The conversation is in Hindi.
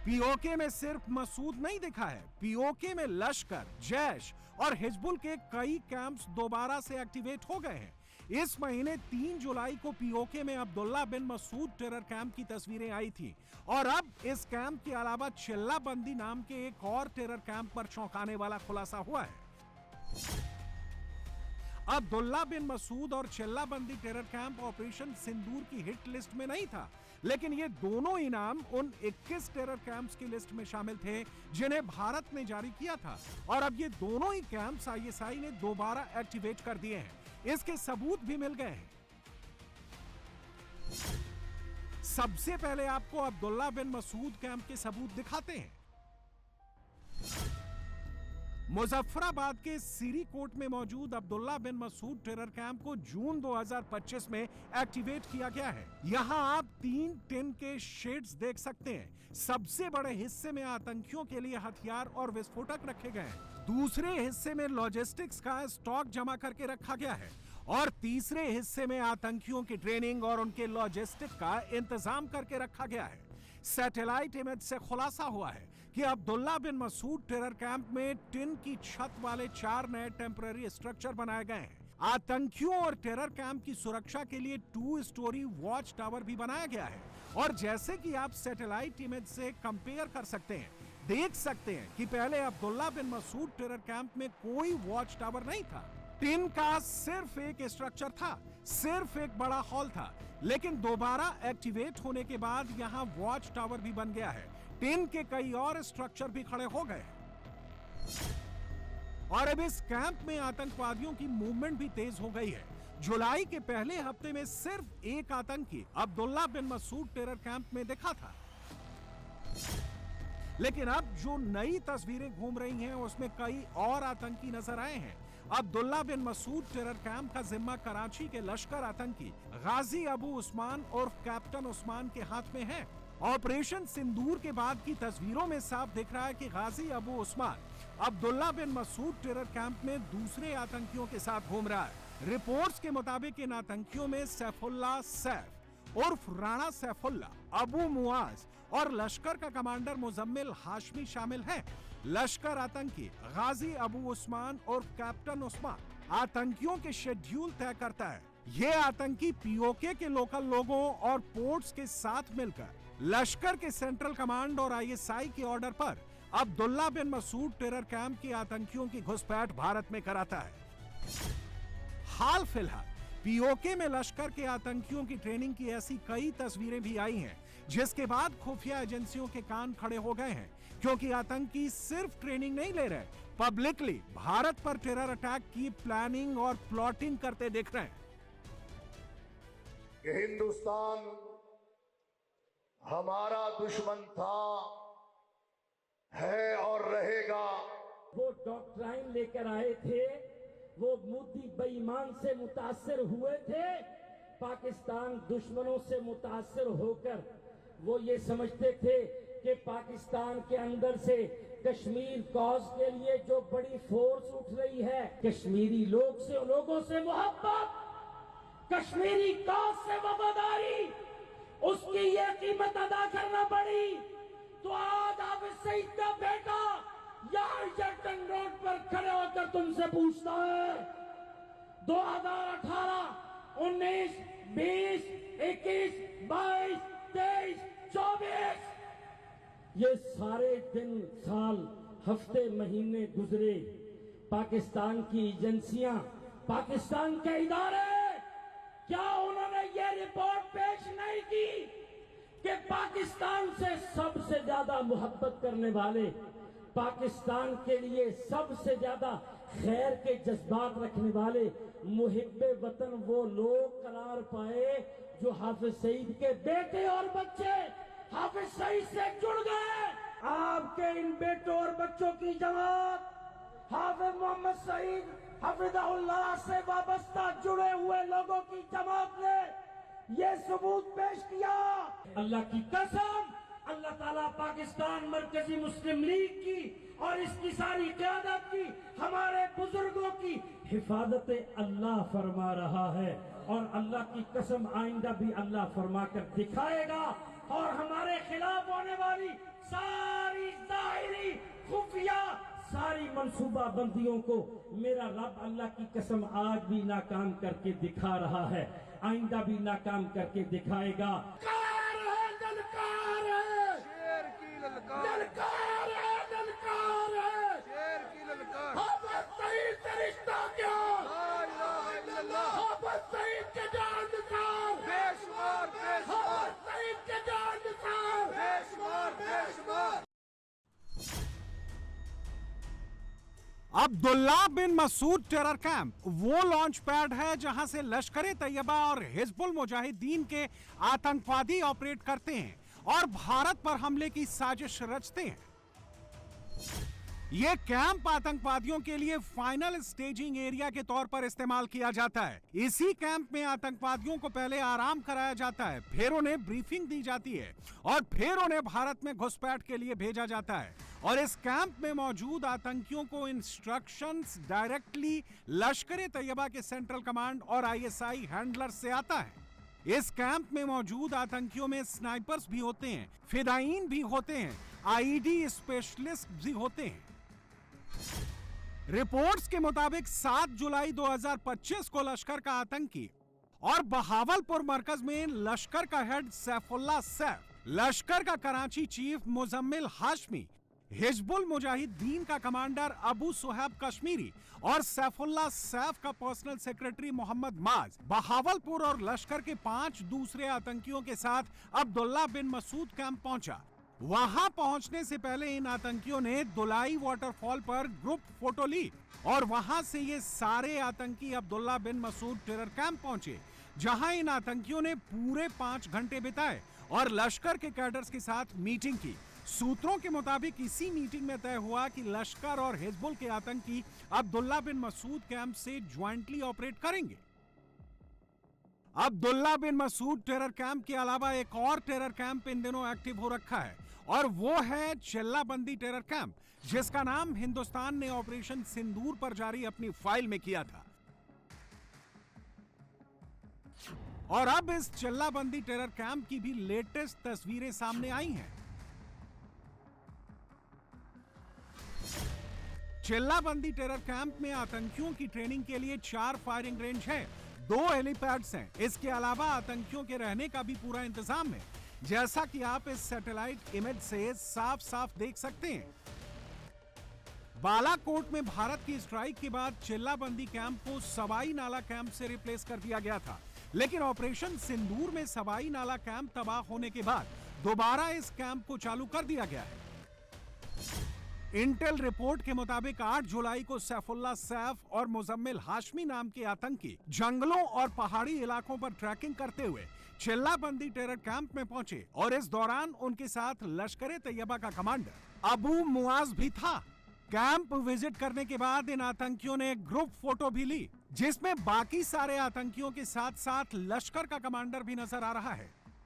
पीओके में सिर्फ मसूद नहीं दिखा है, पीओके में लश्कर, जैश और हिजबुल के कई कैंप्स दोबारा से एक्टिवेट हो गए हैं। इस महीने 3 जुलाई को पीओके में अब्दुल्ला बिन मसूद टेरर कैंप की तस्वीरें आई थी और अब इस कैंप के अलावा चिल्लाबंदी नाम के एक और टेरर कैंप पर चौंकाने वाला खुलासा हुआ है। अब्दुल्ला बिन मसूद और चिल्लाबंदी टेरर कैंप ऑपरेशन सिंदूर की हिट लिस्ट में नहीं था, लेकिन ये दोनों इनाम उन 21 टेरर कैंप्स की लिस्ट में शामिल थे जिन्हें भारत ने जारी किया था और अब ये दोनों ही कैंप्स आईएसआई ने दोबारा एक्टिवेट कर दिए हैं। इसके सबूत भी मिल गए हैं। सबसे पहले आपको अब्दुल्ला बिन मसूद कैंप के सबूत दिखाते हैं। मुजफ्फराबाद के सीरी कोट में मौजूद अब्दुल्ला बिन मसूद टेरर कैंप को जून 2025 में एक्टिवेट किया गया है। यहां आप 3 टिन के शेड्स देख सकते हैं। सबसे बड़े हिस्से में आतंकियों के लिए हथियार और विस्फोटक रखे गए हैं, दूसरे हिस्से में लॉजिस्टिक्स का स्टॉक जमा करके रखा गया है और तीसरे हिस्से में आतंकियों की ट्रेनिंग और उनके लॉजिस्टिक का इंतजाम करके रखा गया है। सैटेलाइट इमेज से खुलासा हुआ है कि अब्दुल्ला बिन मसूद टेरर कैंप में टिन की छत वाले 4 नए टेम्पररी स्ट्रक्चर बनाए गए हैं। आतंकियों और टेरर कैंप की सुरक्षा के लिए 2 स्टोरी वॉच टावर भी बनाया गया है और जैसे कि आप सैटेलाइट इमेज से कंपेयर कर सकते हैं, देख सकते हैं कि पहले अब्दुल्ला बिन मसूद टेरर कैंप में कोई वॉच टावर नहीं था। टिन का सिर्फ एक स्ट्रक्चर था, सिर्फ एक बड़ा हॉल था, लेकिन दोबारा एक्टिवेट होने के बाद यहां वॉच टावर भी बन गया है। टिन के कई और स्ट्रक्चर भी खड़े हो गए और अब इस कैंप में आतंकवादियों की मूवमेंट भी तेज हो गई है। जुलाई के पहले हफ्ते में सिर्फ एक आतंकी अब्दुल्ला बिन मसूद टेरर कैंप में दिखा था, लेकिन अब जो नई तस्वीरें घूम रही हैं उसमें कई और आतंकी नजर आए हैं। अब्दुल्ला बिन मसूद टेरर कैंप का जिम्मा कराची के लश्कर आतंकी गाजी अबू उस्मान और कैप्टन उस्मान के हाथ में है। ऑपरेशन सिंदूर के बाद की तस्वीरों में साफ दिख रहा है कि गाजी अबू उस्मान अब्दुल्ला बिन मसूद टेरर कैंप में दूसरे आतंकियों के साथ घूम रहा है। रिपोर्ट्स के मुताबिक इन आतंकियों में सैफुल्ला सैफ उर्फ राणा सैफुल्ला, अबू मुआज और लश्कर का कमांडर मुजम्मिल हाशमी शामिल हैं। लश्कर आतंकी गाजी अबू उस्मान और कैप्टन उस्मान आतंकियों के शेड्यूल तय करता है। ये आतंकी पीओके के लोकल लोगों और पोर्ट्स के साथ मिलकर लश्कर के सेंट्रल कमांड और आईएसआई के ऑर्डर पर अब्दुल्ला बिन मसूद टेरर कैंप के आतंकियों की घुसपैठ भारत में कराता है। हाल फिलहाल पीओके में लश्कर के आतंकियों की ट्रेनिंग की ऐसी कई तस्वीरें भी आई हैं, जिसके बाद खुफिया एजेंसियों के कान खड़े हो गए हैं, क्योंकि आतंकी सिर्फ ट्रेनिंग नहीं ले रहे, पब्लिकली भारत पर टेरर अटैक की प्लानिंग और प्लॉटिंग करते दिख रहे हैं। कि हिंदुस्तान हमारा दुश्मन था, है और रहेगा। वो डॉक्ट्राइन लेकर आए थे, वो मोदी बेईमान से मुतासिर हुए थे। पाकिस्तान दुश्मनों से मुतासिर होकर वो ये समझते थे कि पाकिस्तान के अंदर से कश्मीर कॉज के लिए जो बड़ी फोर्स उठ रही है, कश्मीरी लोगों से मोहब्बत, कश्मीरी कॉज से वफादारी, उसकी ये कीमत अदा करना पड़ी। तो आज हाफिज सईद का बेटा यहाँ जर्टन रोड पर खड़े होकर तुमसे पूछता है, 2018, 19, 20, 21, 22, 23, 24 ये सारे दिन, साल, हफ्ते, महीने गुजरे, पाकिस्तान की एजेंसियां, पाकिस्तान के इदारे, क्या उन्होंने ये रिपोर्ट पेश नहीं की कि पाकिस्तान से सबसे ज्यादा मोहब्बत करने वाले, पाकिस्तान के लिए सबसे ज्यादा खैर के जज्बात रखने वाले मुहिब्बे वतन वो लोग करार पाए जो हाफिज सईद के बेटे और बच्चे हाफिज सईद से जुड़ गए। आपके इन बेटों और बच्चों की जमात हाफिज मोहम्मद सईद हफिज़हुल्लाह से वाबस्ता जुड़े हुए लोगों की जमात ने ये सबूत पेश किया। अल्लाह की कसम, अल्लाह ताला पाकिस्तान मरकजी मुस्लिम लीग की और इसकी सारी क़यादत की, हमारे बुजुर्गों की हिफाजत अल्लाह फरमा रहा है और अल्लाह की कसम आइंदा भी अल्लाह फरमा कर दिखाएगा और हमारे खिलाफ होने वाली मंसूबाबंदियों को मेरा रब अल्लाह की कसम आज भी नाकाम करके दिखा रहा है, आइंदा भी नाकाम करके दिखाएगा। शेर की ललकार, शेर की ललकार। बेशुमार, बेशुमार, बेशुमार, बेशुमार। अब्दुल्ला बिन मसूद टेरर कैंप वो लॉन्च पैड है जहां से लश्कर तैयबा और हिजबुल मुजाहिदीन के आतंकवादी ऑपरेट करते हैं और भारत पर हमले की साजिश रचते हैं। ये कैंप आतंकवादियों के लिए फाइनल स्टेजिंग एरिया के तौर पर इस्तेमाल किया जाता है। इसी कैंप में आतंकवादियों को पहले आराम कराया जाता है, फिर उन्हें ब्रीफिंग दी जाती है और फिर उन्हें भारत में घुसपैठ के लिए भेजा जाता है। और इस कैंप में मौजूद आतंकियों को इंस्ट्रक्शंस डायरेक्टली लश्कर तैयबा के सेंट्रल कमांड और आईएसआई हैंडलर से आता है। इस कैंप में मौजूद आतंकियों में स्नाइपर्स भी होते हैं, फिदायीन भी होते हैं, आईडी स्पेशलिस्ट भी होते हैं। रिपोर्ट्स के मुताबिक 7 जुलाई 2025 को लश्कर का आतंकी और बहावलपुर मरकज में लश्कर का हेड सैफुल्ला सैफ, लश्कर का कराची चीफ मुजम्मिल हाशमी, हिजबुल मुजाहिदीन का कमांडर अबू सुहैब कश्मीरी और सैफुल्ला सैफ का पर्सनल सेक्रेटरी मोहम्मद माज बहावलपुर और लश्कर के 5 दूसरे आतंकियों के साथ अब्दुल्ला बिन मसूद कैंप पहुंचा। वहां पहुंचने से पहले इन आतंकियों ने दुलाई वाटरफॉल पर ग्रुप फोटो ली और वहां से ये सारे आतंकी अब्दुल्ला बिन मसूद टेरर कैंप पहुंचे, जहां इन आतंकियों ने पूरे 5 घंटे बिताए और लश्कर के कैडर्स के साथ मीटिंग की। सूत्रों के मुताबिक इसी मीटिंग में तय हुआ कि लश्कर और हिजबुल के आतंकी अब्दुल्ला बिन मसूद कैंप से ज्वाइंटली ऑपरेट करेंगे। अब्दुल्ला बिन मसूद टेरर कैंप के अलावा एक और टेरर कैंप इन दिनों एक्टिव हो रखा है और वो है चिल्लाबंदी टेरर कैंप, जिसका नाम हिंदुस्तान ने ऑपरेशन सिंदूर पर जारी अपनी फाइल में किया था। और अब इस चिल्लाबंदी टेरर कैंप की भी लेटेस्ट तस्वीरें सामने आई हैं। चिल्लाबंदी टेरर कैंप में आतंकियों की ट्रेनिंग के लिए 4 फायरिंग रेंज है, 2 हेलीपैड्स हैं। इसके अलावा आतंकियों के रहने का भी पूरा इंतजाम है, जैसा कि आप इस सैटेलाइट इमेज से साफ साफ देख सकते हैं। बालाकोट में भारत की स्ट्राइक के बाद चिल्लाबंदी कैंप को सवाई नाला कैंप से रिप्लेस कर दिया गया था, लेकिन ऑपरेशन सिंदूर में सवाई नाला कैंप तबाह होने के बाद दोबारा इस कैंप को चालू कर दिया गया है। इंटेल रिपोर्ट के मुताबिक 8 जुलाई को सैफुल्ला सैफ और मुजम्मिल हाशमी नाम के आतंकी जंगलों और पहाड़ी इलाकों पर ट्रैकिंग करते हुए चिल्लाबंदी टेरर कैंप में पहुंचे और इस दौरान उनके साथ लश्कर तैयबा का कमांडर अबू मुआज भी था। कैंप विजिट करने के बाद इन आतंकियों ने ग्रुप फोटो भी ली, जिसमें बाकी सारे आतंकियों के साथ साथ लश्कर का कमांडर भी नजर आ रहा है।